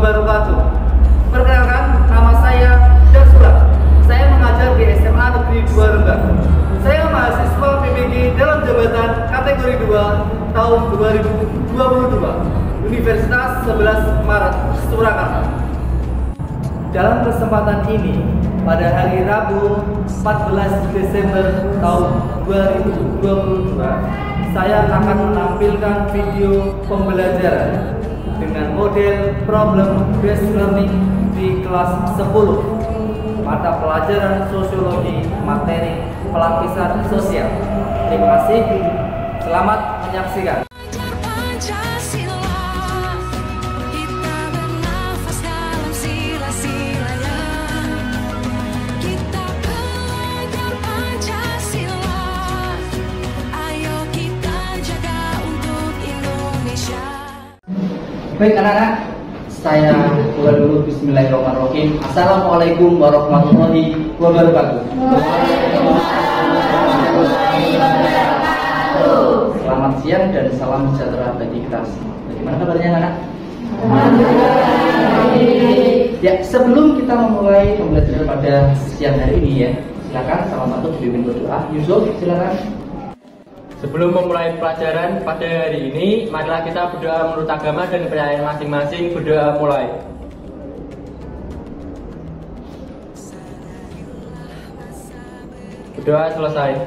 wabarakatuh. Perkenalkan, nama saya Dasula. Saya mengajar di SMA Negeri 2 Rembang. Saya mahasiswa PPG dalam jabatan kategori 2 tahun 2022 Universitas 11 Maret Surakarta. Dalam kesempatan ini, pada hari Rabu 14 Desember tahun 2022, saya akan menampilkan video pembelajaran dengan model problem based learning di kelas 10 mata pelajaran sosiologi materi pelapisan sosial. Terima kasih. Selamat menyaksikan. Baik anak-anak, saya mulai dulu. Bismillahirrahmanirrahim. Assalamualaikum warahmatullahi wabarakatuh. Selamat siang dan salam sejahtera bagi kita semua. Bagaimana kabarnya anak-anak? Ya, sebelum kita memulai pembelajaran pada siang hari ini ya, silakan salah satu dipimpin berdoa. Yusuf, silakan. Sebelum memulai pelajaran pada hari ini, marilah kita berdoa menurut agama dan kepercayaan masing-masing. Berdoa mulai. Berdoa selesai.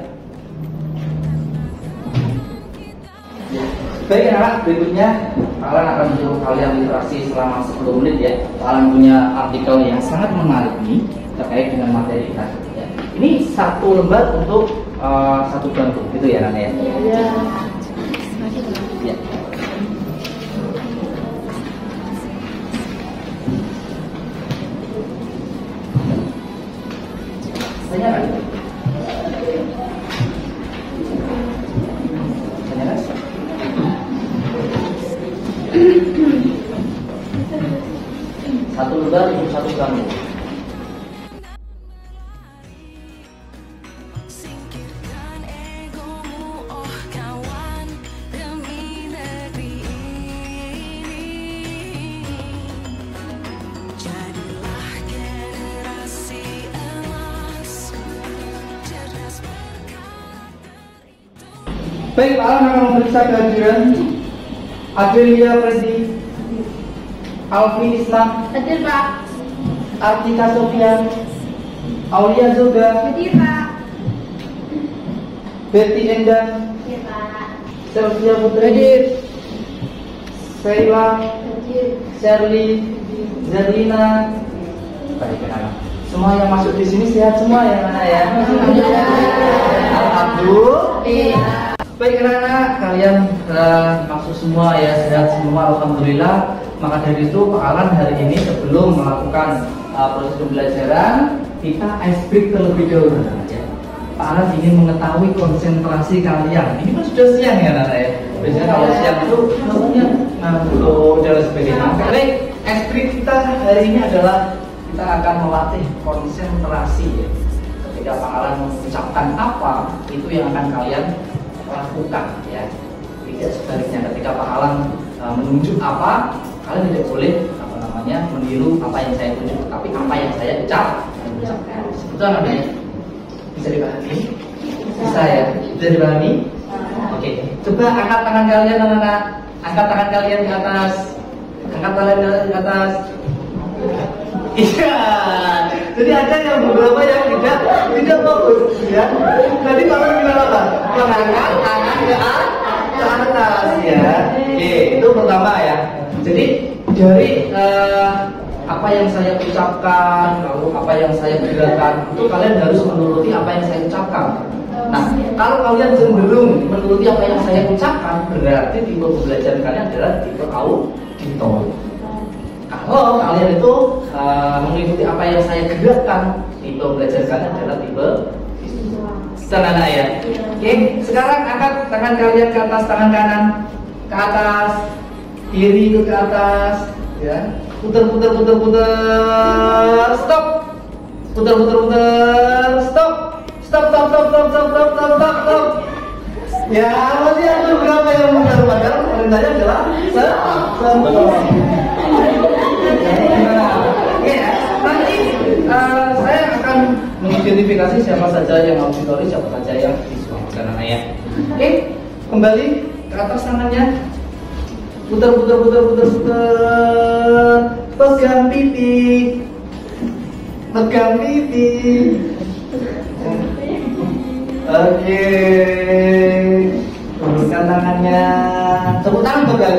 Baik anak, berikutnya kalian akan menyuruh kalian literasi selama 10 menit ya. Kalian punya artikel yang sangat menarik nih terkait dengan materi kita ya. Ini satu lembar untuk satu bangku, gitu ya Nana ya? Iya. Ya. Tanyakan. Tanyakan. Satu lembar untuk satu bangku. Baik, Pak Alan akan memeriksa kehadiran Adelia Freddy, Alfi Islam, Hadir Pak. Artika Sofian, Aulia Zoga, Hadir Pak. Betty Endan, Hadir Pak. Sylvia Putri, Sheila, Hadir. Shirley, Zerlina. Baik, anak. Semua yang masuk di sini sehat semua ya, Nana ya. Alhamdulillah. Baik anak-anak, kalian masuk semua ya, sehat semua, alhamdulillah. Maka dari itu Pak Alan hari ini sebelum melakukan proses pembelajaran, kita ice break terlebih dahulu ya. Pak Alan ingin mengetahui konsentrasi kalian. Ini kan sudah siang ya anak ya. Biasanya kalau siang itu namanya ngantuk dan sebagainya. Baik, ice break kita hari ini adalah kita akan melatih konsentrasi ya. Ketika Pak Alan mengucapkan apa, itu yang akan kalian lakukan ya. Tidak sebaliknya, ketika Pak Alan menunjuk apa, kalian tidak boleh meniru apa yang saya tunjuk, tapi apa yang saya ucapkan. Betul namanya? Bisa dipahami? Bisa ya? Bisa dipahami? Oke. Coba angkat tangan kalian anak-anak. Angkat tangan kalian ke atas. Angkat tangan kalian ke atas. Iya. Jadi ada yang beberapa yang tidak bagus ya. Tadi kalau gimana Pak? Mengangkat tangan ke atas ya. Oke, itu pertama ya. Jadi dari apa yang saya ucapkan, lalu apa yang saya berikan, itu kalian harus menuruti apa yang saya ucapkan. Nah, kalau kalian cenderung menuruti apa yang saya ucapkan, berarti tipe pembelajaran kalian adalah tipe auditor. Kalau kalian itu mengikuti apa yang saya gerakkan, tipe belajar kalian adalah tipe Sana ya. Oke, sekarang angkat tangan kalian ke atas, tangan kanan ke atas, kiri ke atas, ya. Putar, stop. Putar, stop. Stop. Ya, masih ada beberapa yang mudah, padahal perintahnya adalah stop. mengidentifikasi siapa saja yang auditori, siapa saja yang visual. Karena ya. Oke, kembali ke atas tangannya. Putar. Pegang pipi. Oke. Turunkan tangannya. Tepuk tangan pegang.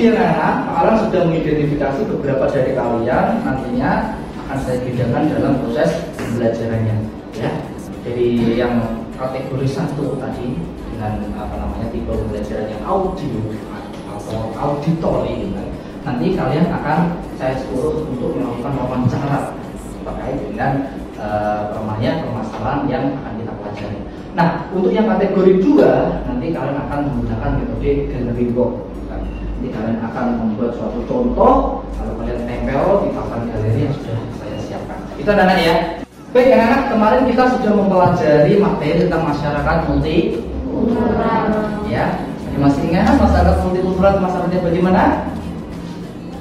Pak Alan sudah mengidentifikasi beberapa dari kalian, nantinya akan saya bedakan dalam proses pembelajarannya, ya. Jadi yang kategori 1 tadi dengan tipe pembelajaran yang audio atau auditori, gitu. Nanti kalian akan saya suruh untuk melakukan wawancara terkait dengan permasalahan yang akan kita pelajari. Nah, untuk yang kategori 2 nanti kalian akan menggunakan metode gallery work. Nanti kalian akan membuat suatu contoh, lalu kalian tempel di papan galeri yang sudah saya siapkan. Itu anak-anak ya. Baik anak-anak, kemarin kita sudah mempelajari materi tentang masyarakat multikultural. Ya, masih ingat masyarakat multikultural masalahnya bagaimana?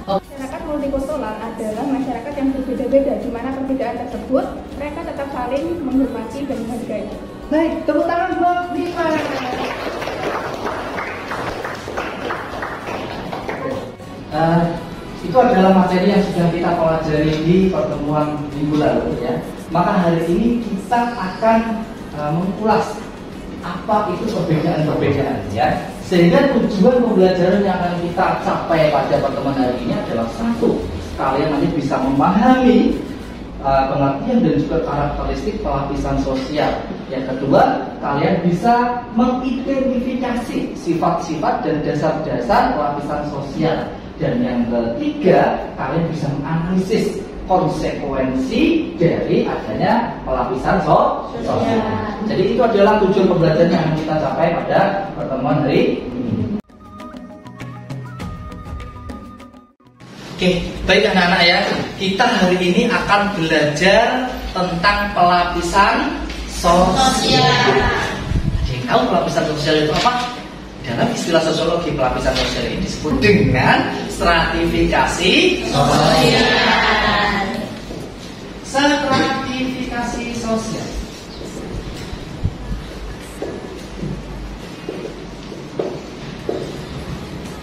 Masyarakat multikultural adalah masyarakat yang berbeda-beda, di mana perbedaan tersebut mereka tetap saling menghormati dan menghargai. Baik, tepuk tangan buat Diva. Itu adalah materi yang sudah kita pelajari di pertemuan minggu lalu, ya. Maka hari ini kita akan mengulas apa itu perbedaan-perbedaan, ya. Sehingga tujuan pembelajaran yang akan kita capai pada pertemuan hari ini adalah satu, kalian nanti bisa memahami pengertian dan juga karakteristik pelapisan sosial. Yang kedua, kalian bisa mengidentifikasi sifat-sifat dan dasar-dasar pelapisan sosial. Dan yang ketiga, kalian bisa menganalisis konsekuensi dari adanya pelapisan sosial. Jadi itu adalah tujuan pembelajaran yang akan kita capai pada pertemuan hari ini. Oke, baik anak-anak ya. Kita hari ini akan belajar tentang pelapisan sosial. Ada yang tahu pelapisan sosial itu apa? Dalam istilah sosiologi, pelapisan sosial ini disebut dengan stratifikasi sosial. Stratifikasi sosial.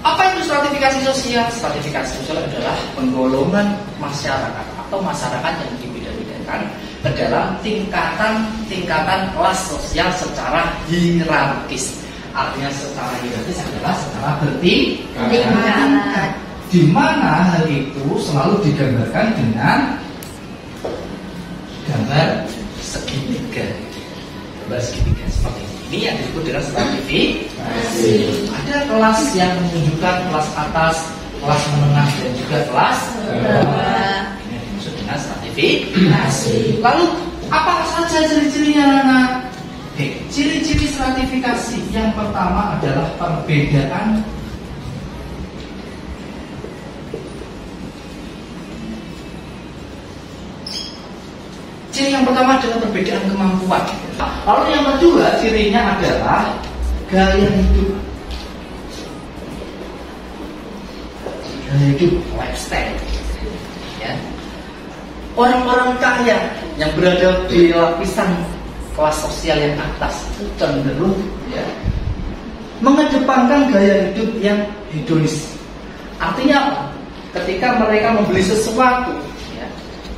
Apa itu stratifikasi sosial? Stratifikasi sosial adalah penggolongan masyarakat atau masyarakat yang dibeda-bedakan ke dalam tingkatan kelas sosial secara hierarkis. Artinya secara hierarkis adalah secara bertingkat. Di mana hal itu selalu digambarkan dengan gambar segitiga. Gambar segitiga seperti ini yang disebut dengan stratifikasi. Ada kelas yang menunjukkan kelas atas, kelas menengah dan juga kelas bawah. Ini dimaksud dengan stratifikasi. Lalu apa saja ciri-cirinya, anak? Ciri-ciri stratifikasi yang pertama adalah perbedaan kemampuan. Lalu yang kedua cirinya adalah gaya hidup. Lifestyle. Ya. Orang-orang kaya yang berada di lapisan kelas sosial yang atas itu cenderung mengedepankan gaya hidup yang hedonis. Artinya apa? Ketika mereka membeli sesuatu,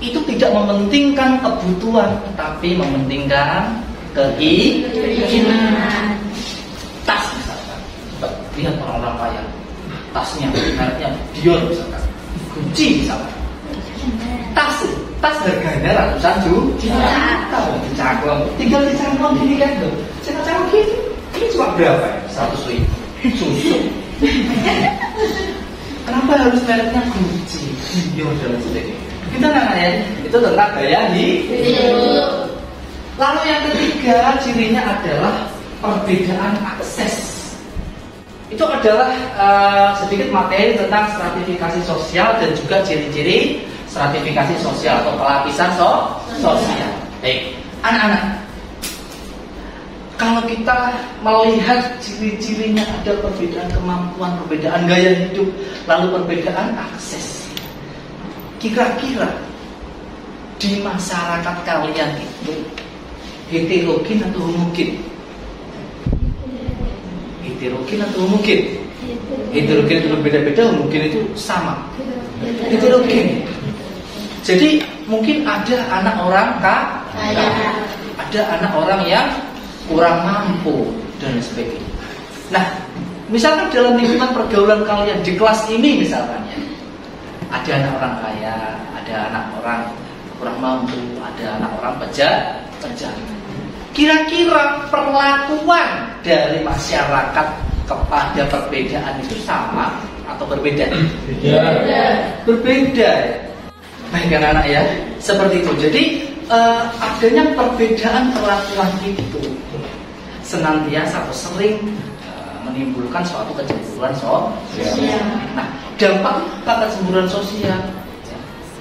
itu tidak mementingkan kebutuhan, tapi mementingkan keinginan. Tas misalkan, lihat orang-orang kaya, tasnya mereknya Dior misalkan, Gucci misalkan. Tas harganya ratusan juta. Dicangklong, tinggal dicangklong gini kan loh. Cangklong gini, ini cuma berapa ya? 100.000. Susu. Kenapa harus mereknya Gucci? Dior dan sebagainya. Kita namanya itu tentang gaya hidup. Lalu yang ketiga cirinya adalah perbedaan akses. Itu adalah sedikit materi tentang stratifikasi sosial dan juga ciri-ciri stratifikasi sosial atau pelapisan sosial. Baik, anak-anak, kalau kita melihat ciri-cirinya, ada perbedaan kemampuan, perbedaan gaya hidup, lalu perbedaan akses. kira-kira di masyarakat kalian itu heterogen atau homogen? Heterogen atau homogen? Heterogen itu berbeda-beda, homogen itu sama. Heterogen. Jadi mungkin ada anak orang kaya, ada anak orang yang kurang mampu dan sebagainya. Nah, misalkan dalam lingkungan pergaulan kalian di kelas ini misalkan ya, ada anak orang kaya, ada anak orang kurang mampu, ada anak orang pejabat. Kira-kira perlakuan dari masyarakat kepada perbedaan itu sama atau berbeda? Berbeda. Baik anak-anak ya, seperti itu. Jadi adanya perbedaan perlakuan itu senantiasa atau sering menimbulkan suatu kecemburuan sosial. Nah, dampak kecemburuan sosial,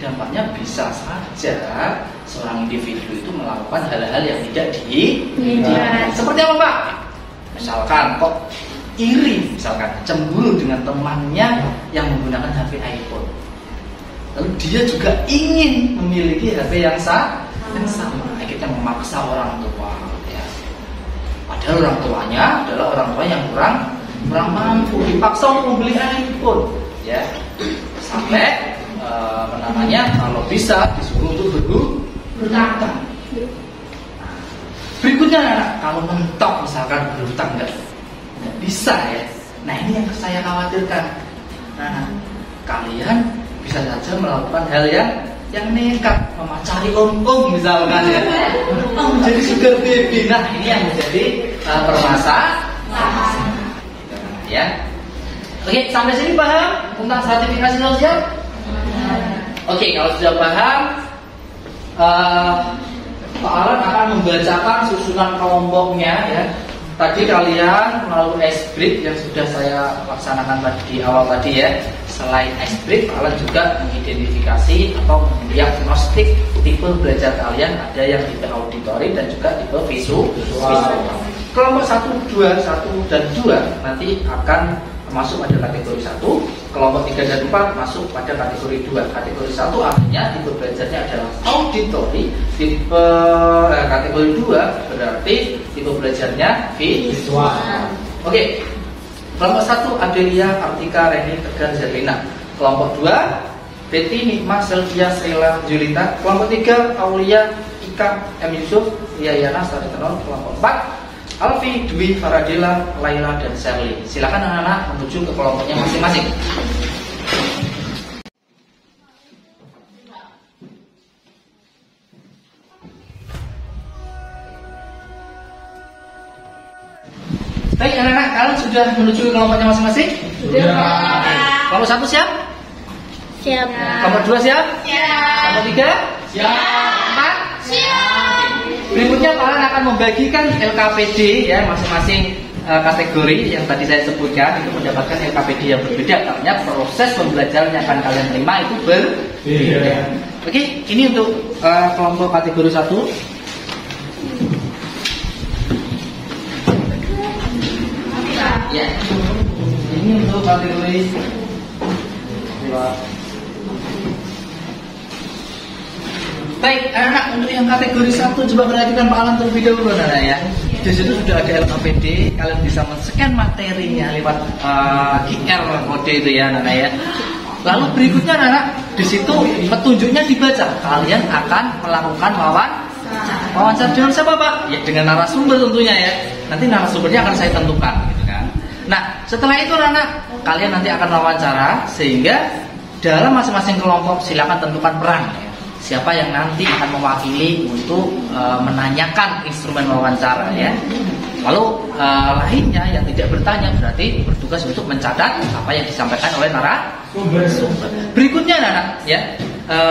dampaknya bisa saja seorang individu itu melakukan hal-hal yang tidak diinginkan. Seperti apa Pak? Misalkan kok iri, misalkan cemburu dengan temannya yang menggunakan HP iPhone. Lalu dia juga ingin memiliki HP yang sama. Kita memaksa orang tua, ya. Padahal orang tuanya adalah orang tua yang kurang mampu, dipaksa untuk membeli iPhone, ya. Sampai kalau bisa disuruh untuk berhutang. Berikutnya kalau mentok misalkan berhutang nggak bisa ya. Nah ini yang saya khawatirkan. Nah kalian bisa saja melakukan hal yang nekat, memacari om misalkan ya, menjadi sugar baby. Nah ini yang menjadi permasalahan ya. Oke, sampai sini paham tentang stratifikasi sosial? Oke, kalau sudah paham, Pak Alan akan membacakan susunan kelompoknya ya. Tadi kalian melalui ice break yang sudah saya laksanakan tadi di awal tadi ya. Selain ice break, Pak Alan juga mengidentifikasi atau mendiagnostik tipe belajar kalian. Ada yang tipe auditory dan juga tipe visual. Kelompok 1, 2, 1 dan 2 nanti akan masuk pada kategori 1. Kelompok 3 dan 4 masuk pada kategori 2. Kategori 1 artinya tipe belajarnya adalah auditory. Tipe kategori 2 berarti tipe belajarnya visual. Oke. Kelompok 1 Adelia, Artika, Reni, Tegar, Zerlina. Kelompok 2 Betty, Nikma, Selvia, Srila, Julita. Kelompok 3 Aulia, Ika, M. Yusuf, Yayana, Saritenon. Kelompok 4 Alfi, Dwi, Faradila, Laila, dan Sherly. Silakan anak-anak menuju ke kelompoknya masing-masing. Baik anak-anak, kalian sudah menuju ke kelompoknya masing-masing? Sudah. Kelompok 1 siap? Siap. Kelompok 2 siap? Siap. Kelompok 3? Siap. 4? Siap. Berikutnya kalian akan membagikan LKPD ya masing-masing kategori yang tadi saya sebutkan itu mendapatkan LKPD yang berbeda karena proses pembelajaran yang akan kalian terima itu berbeda. Oke, ini untuk kelompok kategori 1. Ya. Ini untuk kategori 2. Baik, anak untuk yang kategori 1 coba perhatikan Pak Alan terlebih dahulu anak ya. Di situ sudah ada LKPD, kalian bisa men-scan materinya lewat QR kode itu ya anak ya. Lalu berikutnya anak di situ petunjuknya dibaca. Kalian akan melakukan wawancara dengan siapa Pak? Ya dengan narasumber tentunya ya. Nanti narasumbernya akan saya tentukan gitu kan. Nah, setelah itu anak kalian nanti akan wawancara sehingga dalam masing-masing kelompok silakan tentukan peran ya. Siapa yang nanti akan mewakili untuk menanyakan instrumen wawancara ya. Lalu lainnya yang tidak bertanya berarti bertugas untuk mencatat apa yang disampaikan oleh narasumber. Berikutnya anak ya,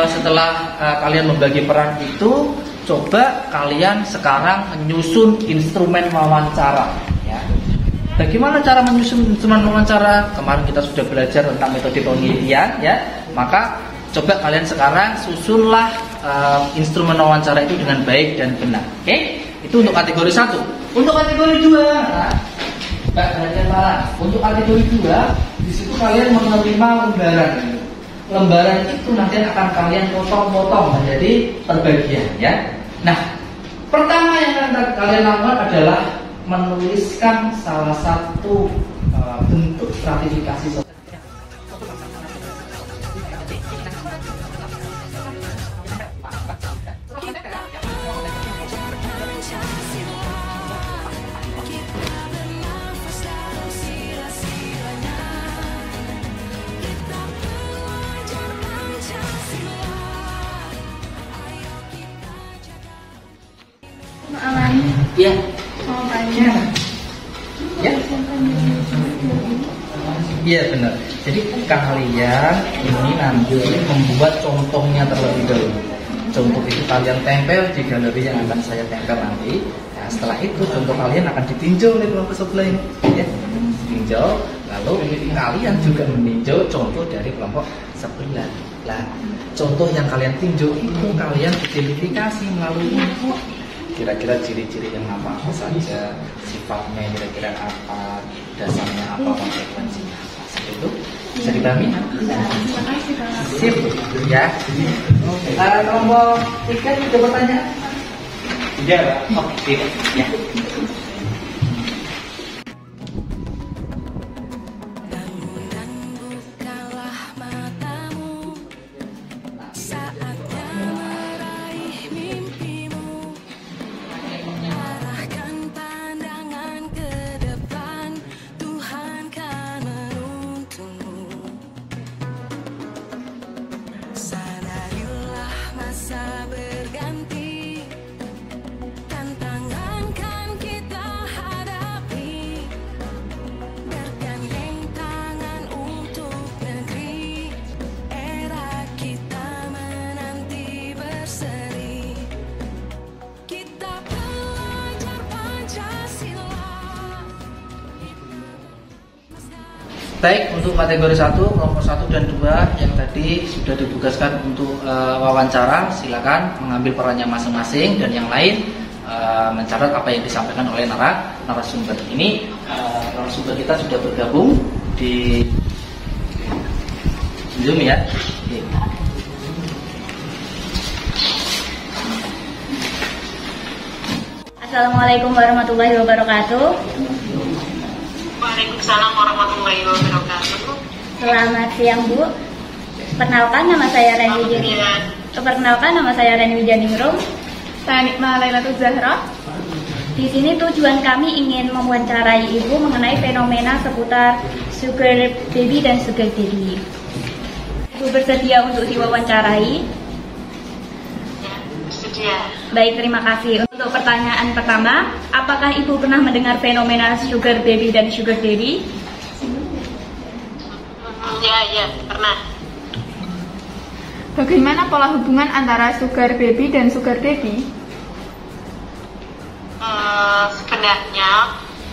setelah kalian membagi peran itu, coba kalian sekarang menyusun instrumen wawancara ya. Bagaimana cara menyusun instrumen wawancara? Kemarin kita sudah belajar tentang metode penelitian ya. Maka coba kalian sekarang susunlah instrumen wawancara itu dengan baik dan benar. Oke? Itu untuk kategori 1. Untuk kategori 2, Mbak perhatian Pak. Untuk kategori 2, di situ kalian menerima lembaran. lembaran itu nanti akan kalian potong-potong menjadi perbagian ya. Nah, pertama yang akan kalian lakukan adalah menuliskan salah satu bentuk stratifikasi sosial. Ya, Mau tanya. ya, iya benar. Jadi kalian ini nanti membuat contohnya terlebih dahulu. Contoh itu kalian tempel di galeri yang akan saya tempel nanti. Nah, setelah itu contoh kalian akan ditinjau oleh kelompok sebelah ini. Ya, ditinjau. Lalu kalian juga meninjau contoh dari kelompok sebelah. Nah, contoh yang kalian tinjau itu kalian identifikasi melalui kira-kira ciri-ciri yang apa saja, sifatnya kira-kira apa, dasarnya apa, konsekuensinya apa. Seperti itu bisa dipahami? Sip, ya. Kelompok 3 ada pertanyaan? Tidak. Oke, ya. Baik, untuk kategori 1, kelompok 1 dan 2 yang tadi sudah ditugaskan untuk wawancara, silakan mengambil perannya masing-masing dan yang lain mencatat apa yang disampaikan oleh narasumber. Ini narasumber kita sudah bergabung di Zoom ya. Oke. Assalamualaikum warahmatullahi wabarakatuh. Waalaikumsalam warahmatullahi wabarakatuh. Selamat siang Bu. Perkenalkan nama saya Reni Wijaningrum. Saya Nikma Lailatul Zahra. Di sini tujuan kami ingin mewawancarai Ibu mengenai fenomena seputar sugar baby dan sugar daddy. Ibu bersedia untuk diwawancarai? Ya, bersedia. Baik, terima kasih. Untuk pertanyaan pertama, apakah Ibu pernah mendengar fenomena sugar baby dan sugar daddy? Ya, pernah. Bagaimana pola hubungan antara sugar baby dan sugar daddy? Sebenarnya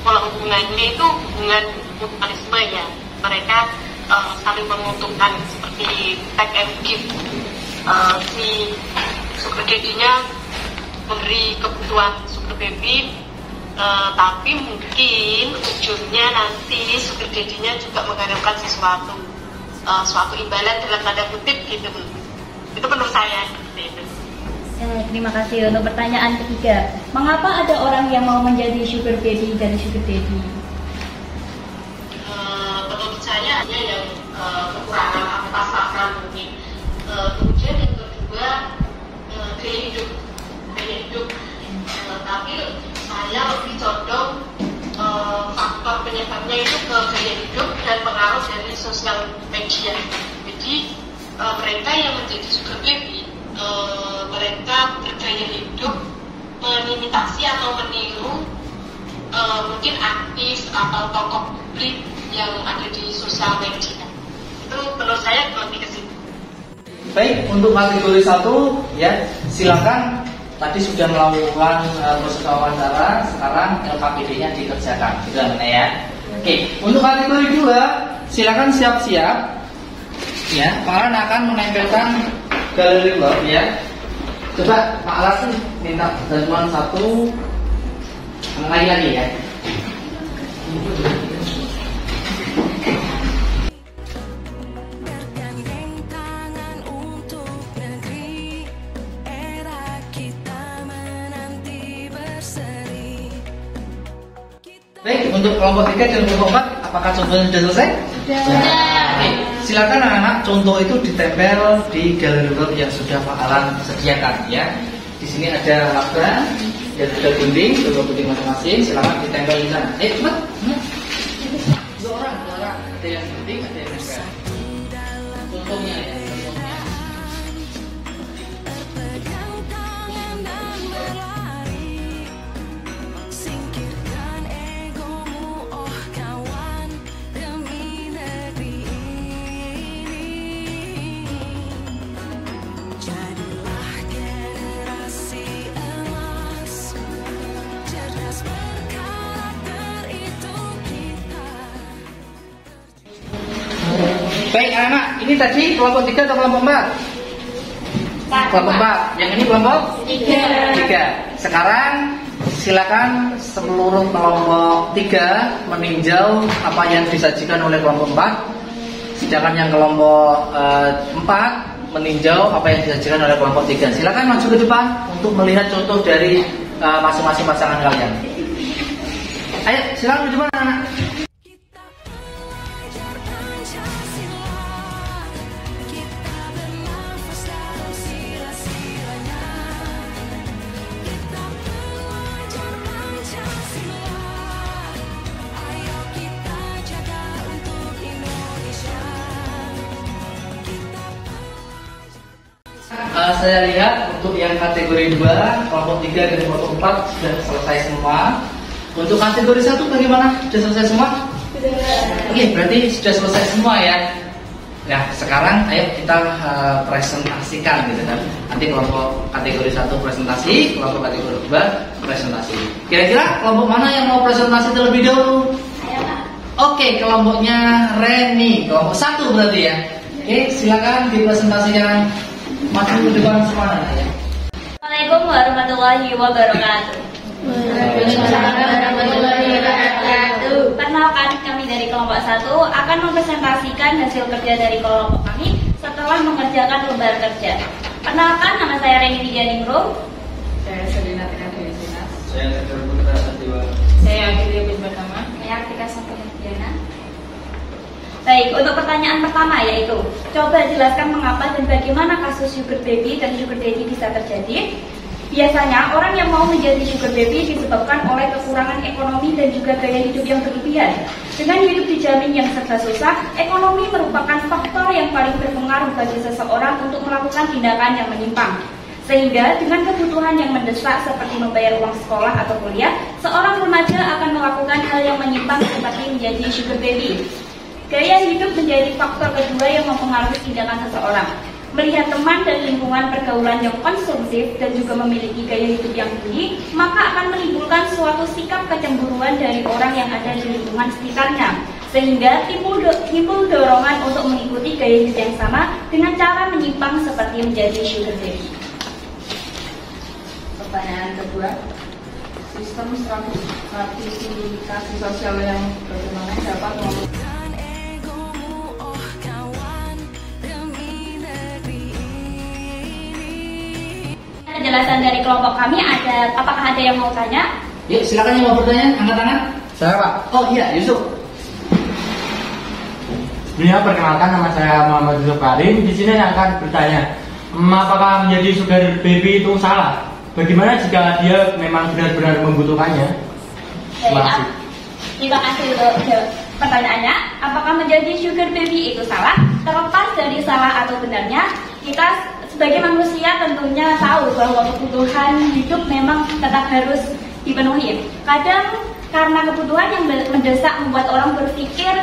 pola hubungannya itu hubungan mutualisme ya. Mereka saling menguntungkan seperti take and give. Si sugar daddy-nya memberi kebutuhan sugar baby, tapi mungkin ujungnya nanti sugar daddy-nya juga mengharapkan suatu imbalan dalam tanda kutip gitu. Itu menurut saya seperti itu. Terima kasih. Untuk pertanyaan ketiga, mengapa ada orang yang mau menjadi sugar baby dan sugar daddy? Menurut saya hanya yang kekurangan atau pasangan mungkin. Kemudian yang kedua gaya hidup. Tapi saya lebih condong faktor penyebabnya itu ke gaya hidup dan pengaruh dari sosial media. Jadi mereka yang menjadi sugar baby, mereka bergaya hidup mengimitasi atau meniru mungkin artis atau tokoh publik yang ada di sosial media. Itu menurut saya lebih ke situ. Baik, untuk kategori 1 ya, silakan. Tadi sudah melakukan proses wawancara, sekarang LKPD-nya dikerjakan, sudah ya. Oke, untuk kategori 2, silakan siap-siap. Ya, kalian akan menempelkan galeri web ya. Coba Pak Alas minta bantuan satu lagi ya. Baik, untuk kelompok 3 dan kelompok 4, apakah contohnya sudah selesai? Sudah. Oke, silakan anak-anak contoh itu ditempel di galeri web yang sudah Pak Alan sediakan ya. Di sini ada lakban yang sudah gunting, dua gunting masing-masing, silakan ditempel di sana. Cepat. Dua orang, ada yang gunting, ada yang nempel. Contohnya ya. Baik anak-anak, ini tadi kelompok 3 atau kelompok 4? Kelompok 4. Yang ini kelompok 3. Sekarang silakan seluruh kelompok 3 meninjau apa yang disajikan oleh kelompok 4. Sedangkan yang kelompok 4 meninjau apa yang disajikan oleh kelompok 3. Silakan maju ke depan untuk melihat contoh dari masing-masing pasangan kalian. Ayo, silakan ke depan anak-anak. Saya lihat untuk yang kategori 2, kelompok 3 dan kelompok 4 sudah selesai semua. Untuk kategori 1 bagaimana? Sudah selesai semua? Sudah. Oke, berarti sudah selesai semua ya. Nah, sekarang ayo kita presentasikan gitu kan. Nanti kelompok kategori 1 presentasi, kelompok kategori 2 presentasi. Kira-kira kelompok mana yang mau presentasi terlebih dahulu? Oke, kelompoknya Reni, kelompok 1 berarti ya. Oke, silakan dipresentasikan. Maju ke depan semua ya. Assalamualaikum warahmatullahi wabarakatuh. Waalaikumsalam warahmatullahi wabarakatuh. Perkenalkan, kami dari kelompok 1 akan mempresentasikan hasil kerja dari kelompok kami setelah mengerjakan lembar kerja. Perkenalkan, nama saya Reni Widianingrum. Saya Selina Tina Dewisina. Saya Tegar Putra Satiwa. Saya Akhirnya Bin Pertama. Saya Aktika Sampurna. Baik, untuk pertanyaan pertama yaitu, coba jelaskan mengapa dan bagaimana kasus sugar baby dan sugar daddy bisa terjadi. Biasanya orang yang mau menjadi sugar baby disebabkan oleh kekurangan ekonomi dan juga gaya hidup yang berlebihan. Dengan hidup dijamin yang serba susah, ekonomi merupakan faktor yang paling berpengaruh bagi seseorang untuk melakukan tindakan yang menyimpang. Sehingga dengan kebutuhan yang mendesak seperti membayar uang sekolah atau kuliah, seorang remaja akan melakukan hal yang menyimpang seperti menjadi sugar baby. Gaya hidup menjadi faktor kedua yang mempengaruhi tindakan seseorang. Melihat teman dan lingkungan pergaulan yang konsumtif dan juga memiliki gaya hidup yang tinggi, maka akan menimbulkan suatu sikap kecemburuan dari orang yang ada di lingkungan sekitarnya. Sehingga timbul dorongan untuk mengikuti gaya hidup yang sama dengan cara menyimpang seperti menjadi sugar daddy. Pertanyaan kedua, sistem stratifikasi sosial yang bagaimana dapat membangun penjelasan dari kelompok kami ada, apakah ada yang mau tanya? Yuk, silakan yang mau bertanya, angkat tangan. Saya Pak. Oh iya, Yusuf. Sebelumnya perkenalkan, nama saya Muhammad Yusuf Karim. Di sini yang akan bertanya, apakah menjadi sugar baby itu salah? Bagaimana jika dia memang benar-benar membutuhkannya? Terima kasih. Terima kasih untuk pertanyaannya. Apakah menjadi sugar baby itu salah? Terlepas dari salah atau benarnya, kita sebagai manusia tentunya tahu bahwa kebutuhan hidup memang tetap harus dipenuhi. Kadang karena kebutuhan yang mendesak membuat orang berpikir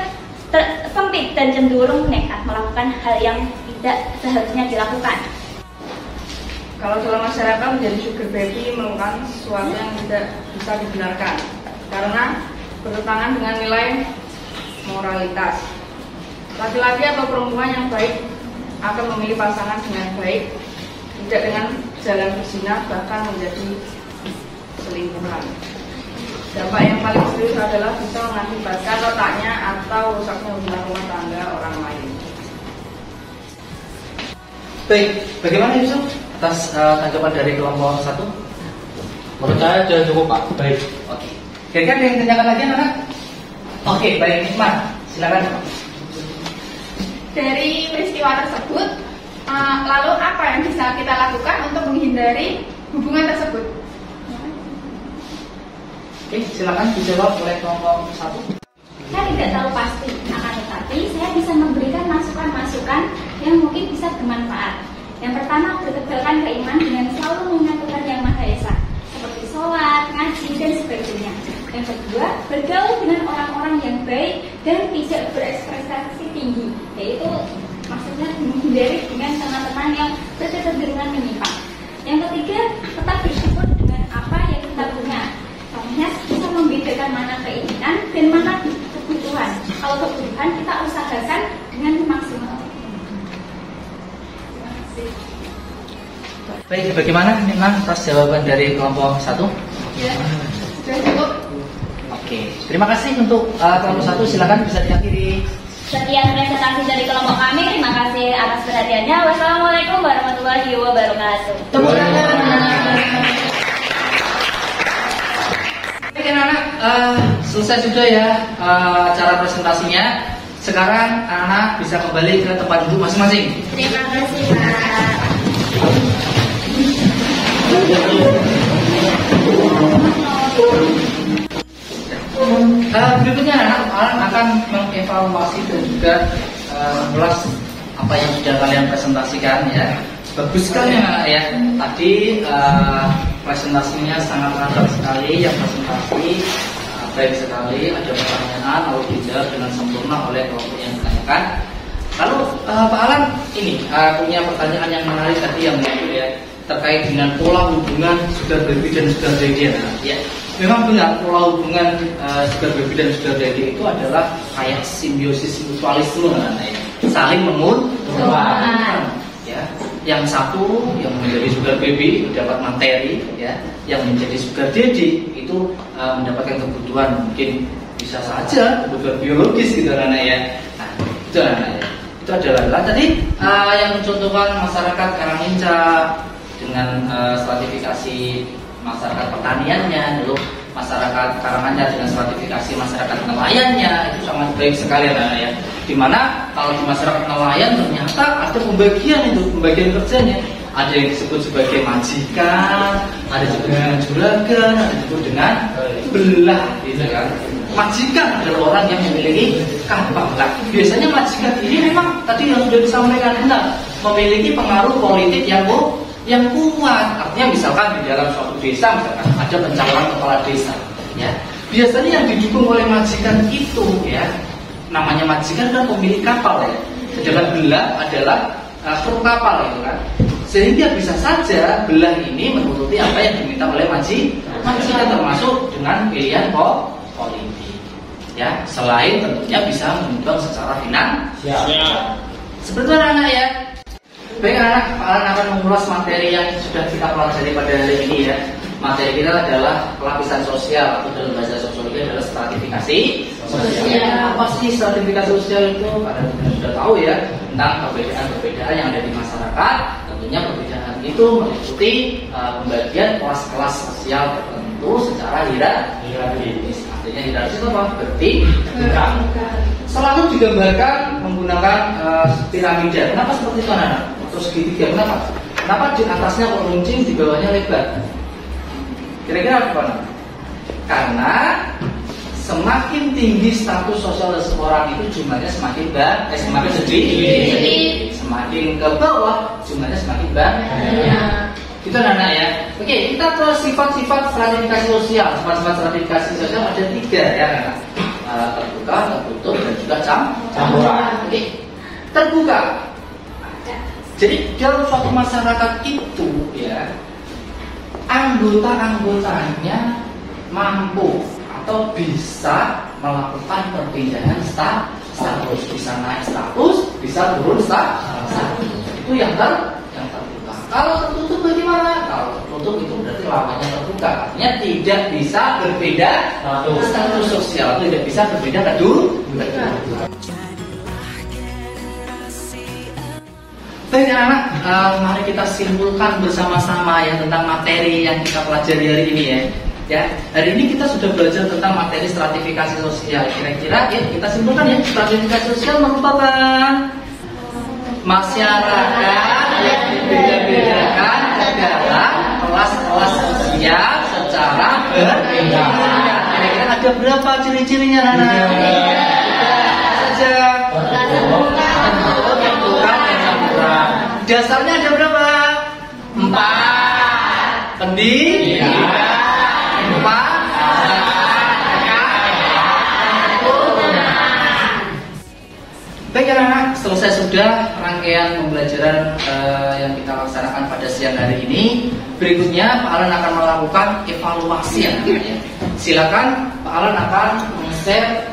sempit dan cenderung nekat melakukan hal yang tidak seharusnya dilakukan. Kalau dalam masyarakat menjadi sugar baby merupakan sesuatu yang tidak bisa dibenarkan karena bertentangan dengan nilai moralitas. Laki-laki atau perempuan yang baik akan memilih pasangan dengan baik, tidak dengan jalan berzina bahkan menjadi selingkuhan. Dampak yang paling serius adalah bisa mengakibatkan retaknya atau rusaknya hubungan rumah tangga orang lain. Baik, bagaimana Yusuf atas tanggapan dari kelompok 1? Menurut saya sudah cukup Pak. Baik. Oke. Kira-kira ada yang tanyakan lagi anak? Oke, baik Hikmah, silakan. Dari peristiwa tersebut, lalu apa yang bisa kita lakukan untuk menghindari hubungan tersebut? Oke, silakan dijawab oleh kelompok 1. Saya tidak tahu pasti, akan tetapi saya bisa memberikan masukan-masukan yang mungkin bisa bermanfaat. Yang pertama, bertebalkan keimanan dengan selalu mengingat Tuhan Yang Maha Esa, seperti sholat, ngaji, dan sebagainya. Yang kedua, bergaul dengan orang-orang yang baik dan tidak berekspektasi tinggi, yaitu maksudnya menghindari dengan teman-teman yang berkecenderungan menyimpang. Yang ketiga, tetap bersyukur dengan apa yang kita punya. Contohnya, bisa membedakan mana keinginan dan mana kebutuhan. Kalau kebutuhan kita usahakan dengan maksimal. Baik, bagaimana Hikmah atas jawaban dari kelompok 1? Ya, sudah cukup. Oke, terima kasih untuk kelompok 1, silakan bisa diakhiri. Sekian presentasi dari kelompok kami. Terima kasih atas perhatiannya. Wassalamualaikum warahmatullahi wabarakatuh. Tepuk tangan. Baik anak-anak, selesai sudah ya acara presentasinya. Sekarang anak-anak bisa kembali ke tempat duduk masing-masing. Terima kasih Pak. Berikutnya anak-anak akan mengevaluasi dan juga mengulas apa yang sudah kalian presentasikan ya. Bagus sekali anak ya. Tadi presentasinya sangat lancar sekali, yang presentasi baik sekali, ada pertanyaan lalu dijawab dengan sempurna oleh kelompok yang ditanyakan. Lalu Pak Alan ini punya pertanyaan yang menarik tadi yang ya, terkait dengan pola hubungan sugar baby dan sugar daddy ya. Memang benar pola hubungan sugar baby dan sugar daddy itu adalah kayak simbiosis mutualisme ya. Saling menguntungkan ya. Yang satu yang menjadi sugar baby dapat materi ya, yang menjadi sugar daddy itu mendapatkan kebutuhan, mungkin bisa saja kebutuhan biologis gitu anak ya. Nah, itu anak ya. Itu adalah tadi yang mencontohkan masyarakat Karangnincak dengan stratifikasi masyarakat pertaniannya, dulu masyarakat Karanganyar dengan stratifikasi masyarakat nelayannya, itu sangat baik sekali anak ya. Dimana kalau di masyarakat nelayan ternyata ada pembagian kerjanya. Ada yang disebut sebagai majikan, ada disebut dengan juragan, ada disebut dengan belah, gitu kan. Majikan adalah orang yang memiliki kapal. Nah, biasanya majikan ini memang tadi yang sudah disampaikan benar, memiliki pengaruh politik yang kuat. Artinya misalkan di dalam suatu desa, misalkan ada pencalonan kepala desa, ya. Biasanya yang didukung oleh majikan itu, ya, namanya majikan kan pemilik kapal ya. Sedangkan belah adalah kru kapal itu kan. Sehingga bisa saja belah ini menuruti apa yang diminta oleh majikan, termasuk dengan pilihan politik. Ya, selain tentunya bisa menyumbang secara finansial. Seperti anak-anak ya. Baik anak-anak, Pak Alan akan mengulas materi yang sudah kita pelajari pada hari ini ya. Materi kita adalah lapisan sosial, atau dalam bahasa sosiologi adalah stratifikasi sosial. Apa sih stratifikasi sosial itu? Kalian sudah tahu ya tentang perbedaan-perbedaan yang ada di masyarakat. Tentunya perbedaan itu meliputi pembagian kelas-kelas sosial tertentu secara hierarkis. Artinya hierarkis itu apa? Bertingkat. Selalu digambarkan menggunakan piramida. Kenapa seperti itu anak-anak? Terus segitiga. Kenapa? Kenapa di atasnya kok runcing, di bawahnya lebar? Kira-kira apa? Karena semakin tinggi status sosial seseorang itu jumlahnya semakin sedikit. Semakin ke bawah jumlahnya semakin banyak. Itu anak-anak ya. Oke, kita ke sifat-sifat stratifikasi sosial. Sifat-sifat stratifikasi sosial ada 3 ya anak-anak. Terbuka, tertutup, dan juga campuran. Oke, terbuka. Jadi dalam suatu masyarakat itu ya, anggota-anggotanya mampu atau bisa melakukan perpindahan status, bisa naik status, bisa turun status. Itu yang terbuka. Kalau tertutup bagaimana? Kalau tertutup itu berarti lawannya terbuka. Artinya tidak bisa berbeda status sosial, tidak bisa berbeda kedua. Baik anak-anak, mari kita simpulkan bersama-sama ya tentang materi yang kita pelajari hari ini ya. Ya, hari ini kita sudah belajar tentang materi stratifikasi sosial. Kira-kira ya kita simpulkan ya, stratifikasi sosial merupakan masyarakat yang dibedakan ke dalam kelas-kelas sosial secara berbeda. Kira-kira ada berapa ciri-cirinya, Nana? Saja. Bentukan dan campuran. Dasarnya ada berapa? 4. Pendidikan. Baik anak-anak, selesai sudah rangkaian pembelajaran yang kita laksanakan pada siang hari ini. Berikutnya Pak Alan akan melakukan evaluasi anak-anak ya. Silakan Pak Alan akan men-share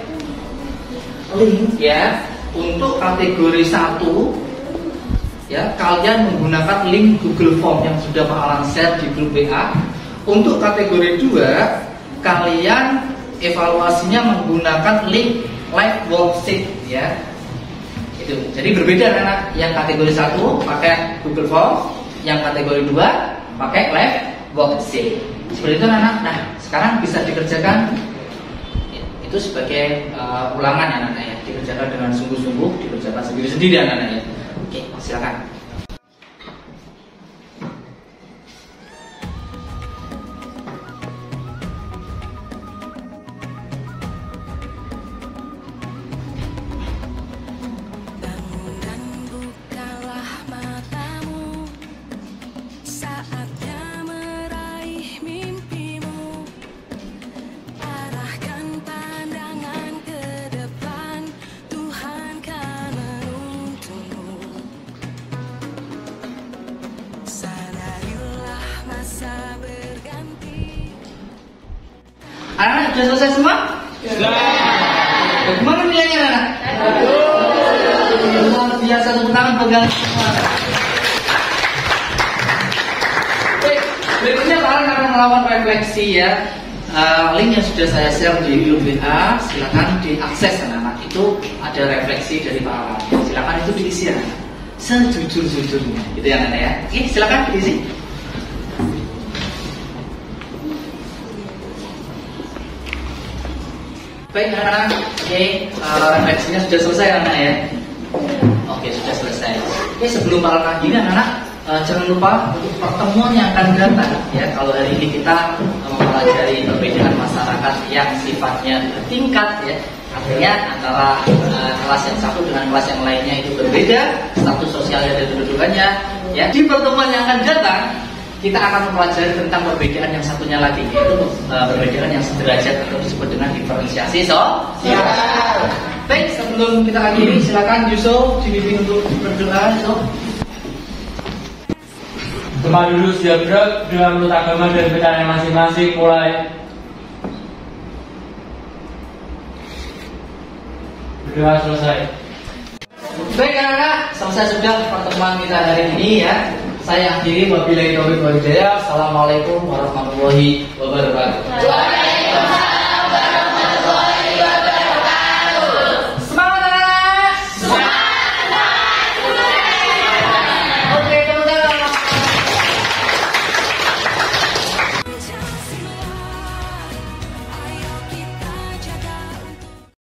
link ya untuk kategori 1 ya, kalian menggunakan link Google Form yang sudah Pak Alan share di grup WA. Untuk kategori 2 kalian evaluasinya menggunakan link live worksheet ya. Itu. Jadi berbeda anak. Yang kategori 1 pakai Google Form, yang kategori 2 pakai live worksheet. Seperti itu anak. Nah, sekarang bisa dikerjakan itu sebagai ulangan ya anak ya. Dikerjakan dengan sungguh-sungguh, dikerjakan sendiri-sendiri anak ya. Oke, silakan. Anak-anak sudah selesai semua? Sudah. Bagaimana nilainya anak? Luar biasa, tepuk tangan pegang semua. Berikutnya Pak Alan akan melakukan refleksi ya. Link yang sudah saya share di grup WA, silakan diakses anak-anak. Itu ada refleksi dari Pak Alan. Silakan itu diisi anak-anak. Sejujur-jujurnya, gitu ya anak ya. Oke, silakan diisi. Baik anak-anak, oke, refleksinya sudah selesai anak ya. Oke, sudah selesai. Oke, sebelum malam ini anak-anak, jangan lupa untuk pertemuan yang akan datang ya. Kalau hari ini kita mempelajari perbedaan masyarakat yang sifatnya bertingkat ya. Artinya antara kelas yang satu dengan kelas yang lainnya itu berbeda, status sosialnya dan kedudukannya ya. Di pertemuan yang akan datang kita akan mempelajari tentang perbedaan yang satunya lagi, yaitu perbedaan yang sederajat atau disebut dengan diferensiasi sosial. Baik, sebelum kita akhiri, silakan Yusuf dibimbing untuk berdoa. Yusuf. Teman dulu siap gerak dengan menurut agama dan bedanya masing-masing. Mulai. Berdoa selesai. Baik anak-anak, selesai sudah pertemuan kita hari ini ya. Saya akhiri, wabillahi taufiq wal hidayah. Assalamualaikum warahmatullahi wabarakatuh.